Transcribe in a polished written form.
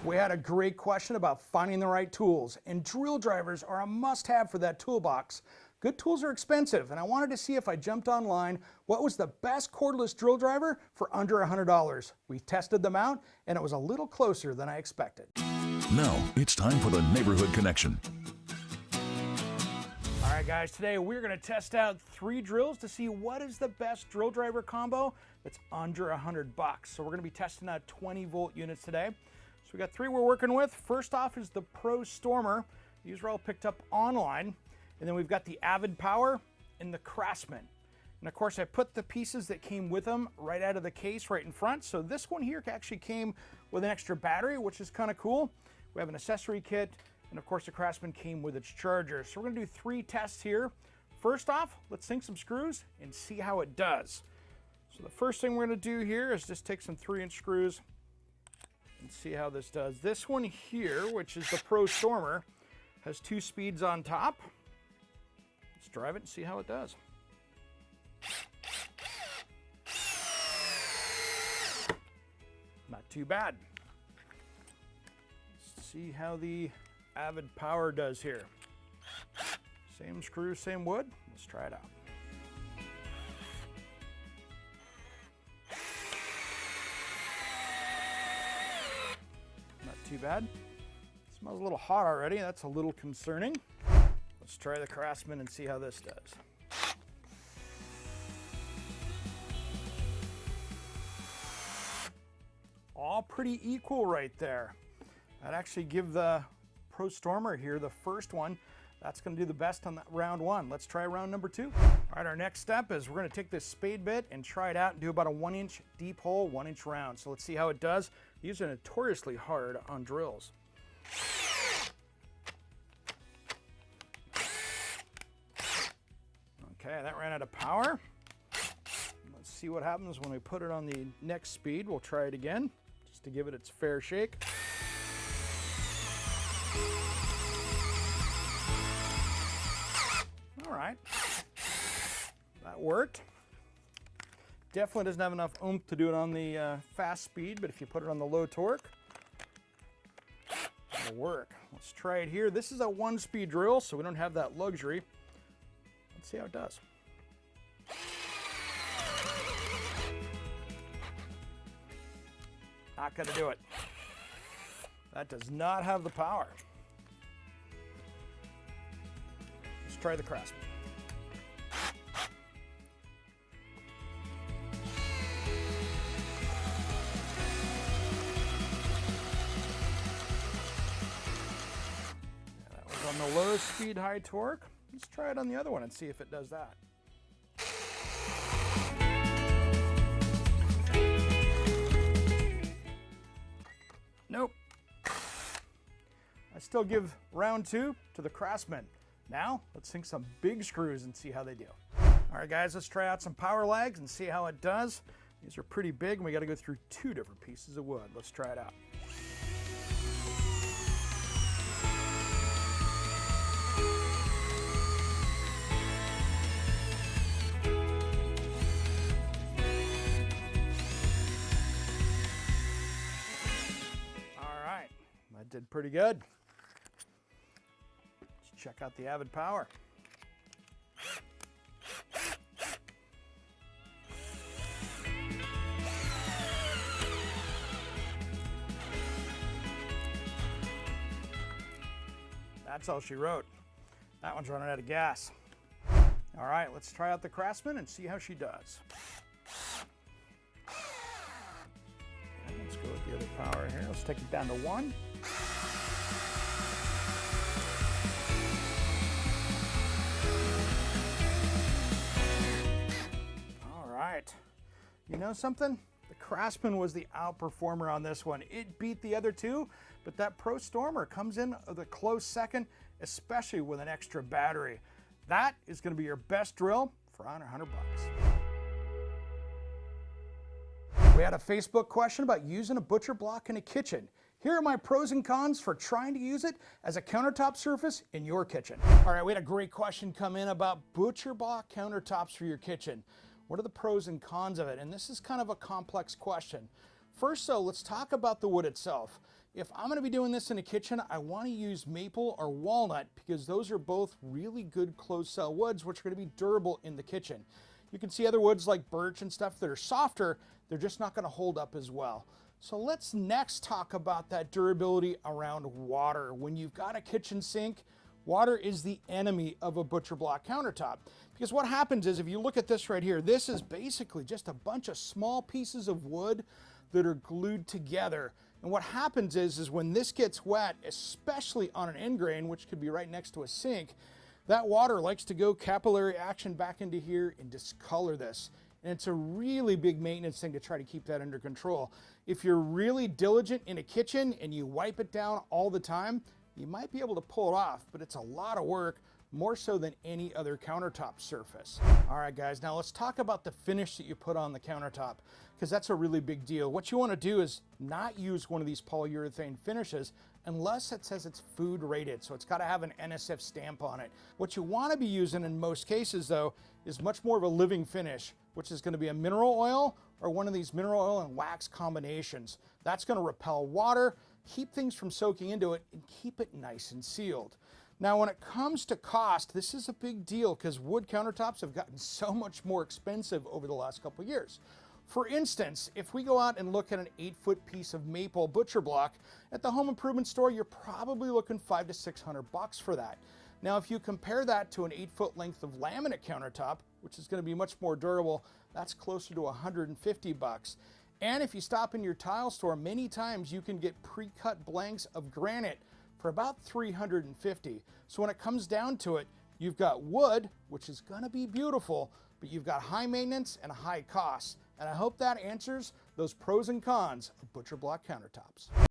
We had a great question about finding the right tools, and drill drivers are a must-have for that toolbox. Good tools are expensive, and I wanted to see if I jumped online what was the best cordless drill driver for under $100. We tested them out, and it was a little closer than I expected. Now it's time for the Neighborhood Connection. All right, guys, today we're going to test out 3 drills to see what is the best drill driver combo that's under $100. So we're going to be testing out 20-volt units today. So we got 3 we're working with. First off is the Pro Stormer. These were all picked up online. And then we've got the Avid Power and the Craftsman. And of course, I put the pieces that came with them right out of the case right in front. So this one here actually came with an extra battery, which is kind of cool. We have an accessory kit, and of course the Craftsman came with its charger. So we're gonna do 3 tests here. First off, let's sink some screws and see how it does. So the first thing we're gonna do here is just take some 3-inch screws and see how this does. This one here, which is the Pro Stormer, has 2 speeds on top. Let's drive it and see how it does. Not too bad. Let's see how the Avid Power does here. Same screw, same wood. Let's try it out. Not too bad. Smells a little hot already. That's a little concerning. Let's try the Craftsman and see how this does. All pretty equal right there. I'd actually give the Pro Stormer here, the first one, that's going to do the best on that round 1. Let's try round number 2. All right, our next step is we're going to take this spade bit and try it out and do about a 1-inch deep hole, 1-inch round. So let's see how it does. These are notoriously hard on drills. Okay, that ran out of power. Let's see what happens when we put it on the next speed. We'll try it again, just to give it its fair shake. All right, that worked. Definitely doesn't have enough oomph to do it on the fast speed, but if you put it on the low torque, it'll work. Let's try it here. This is a 1-speed drill, so we don't have that luxury. Let's see how it does. Not gonna do it. That does not have the power. Let's try the Craftsman. Yeah, that was on the low speed, high torque. Let's try it on the other one and see if it does that. Nope. I still give round 2 to the Craftsman. Now, let's sink some big screws and see how they do. All right, guys, let's try out some power legs and see how it does. These are pretty big, and we got to go through 2 different pieces of wood. Let's try it out. That did pretty good. Let's check out the Avid Power. That's all she wrote. That one's running out of gas. All right, let's try out the Craftsman and see how she does. Let's go with the other power here. Let's take it down to 1. All right. You know something? The Craftsman was the outperformer on this one. It beat the other 2, but that Pro Stormer comes in at a close second, especially with an extra battery. That is going to be your best drill for under $100. We had a Facebook question about using a butcher block in a kitchen. Here are my pros and cons for trying to use it as a countertop surface in your kitchen. All right, we had a great question come in about butcher block countertops for your kitchen. What are the pros and cons of it? And this is kind of a complex question. First, though, let's talk about the wood itself. If I'm going to be doing this in a kitchen, I want to use maple or walnut because those are both really good closed cell woods, which are going to be durable in the kitchen. You can see other woods like birch and stuff that are softer, they're just not going to hold up as well. So let's next talk about that durability around water. When you've got a kitchen sink, water is the enemy of a butcher block countertop. Because what happens is, if you look at this right here, this is basically just a bunch of small pieces of wood that are glued together. And what happens is when this gets wet, especially on an end grain, which could be right next to a sink, that water likes to go capillary action back into here and discolor this. And it's a really big maintenance thing to try to keep that under control. If you're really diligent in a kitchen and you wipe it down all the time, you might be able to pull it off, but it's a lot of work, more so than any other countertop surface. All right, guys, now let's talk about the finish that you put on the countertop, because that's a really big deal. What you want to do is not use one of these polyurethane finishes unless it says it's food rated, so it's got to have an NSF stamp on it. What you want to be using in most cases, though, is much more of a living finish, which is going to be a mineral oil or one of these mineral oil and wax combinations. That's going to repel water, keep things from soaking into it, and keep it nice and sealed. Now, when it comes to cost, this is a big deal because wood countertops have gotten so much more expensive over the last couple of years. For instance, if we go out and look at an 8-foot piece of maple butcher block at the home improvement store, you're probably looking $500 to $600 for that. Now, if you compare that to an 8-foot length of laminate countertop, which is going to be much more durable, that's closer to $150. And if you stop in your tile store, many times you can get pre-cut blanks of granite for about $350. So when it comes down to it, you've got wood, which is going to be beautiful, but you've got high maintenance and high costs. And I hope that answers those pros and cons of butcher block countertops.